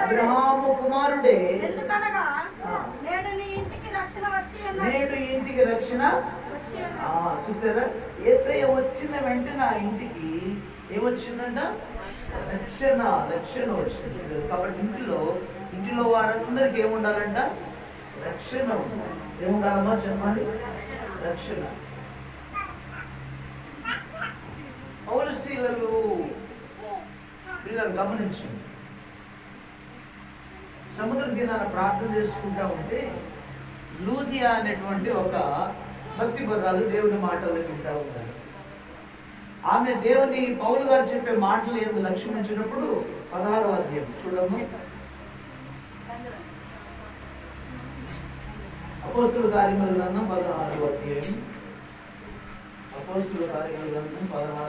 అబ్రహాము కుమారుడే, ఎందుకనగా నేడు నీ ఇంటికి రక్షణ వచ్చి ఉన్నది. నేడు ఇంటికి రక్షణ. చూసారా, యేసయ్య వచ్చిన వెంటనే ఆ ఇంటికి ఏమొచ్చిందంట? రక్షణ. రక్షణ వచ్చింది. కాబట్టి ఇంటిలో వారందరికి ఏముండాలంట? రక్షణ ఉండాలి. ఏముండాలమ్మా చెప్పండి? రక్షణ. పౌరస్త్రీలు పిల్లలు గమనించండి. సముద్ర దినాన ప్రార్థన చేసుకుంటా ఉంటే లూదియా అనేటువంటి ఒక భక్తి బుర్రాలు దేవుని మాటలు వింటా ఉంటారు. ఆమె దేవుని పౌలు గారు చెప్పే మాటలు ఏదో లక్ష్యమించినప్పుడు 16వ అధ్యాయం చూడము. అపోస్తుల కార్యముల గ్రంథం 16వ అధ్యాయం. అపోస్తుల కార్యముల గ్రంథం 16వ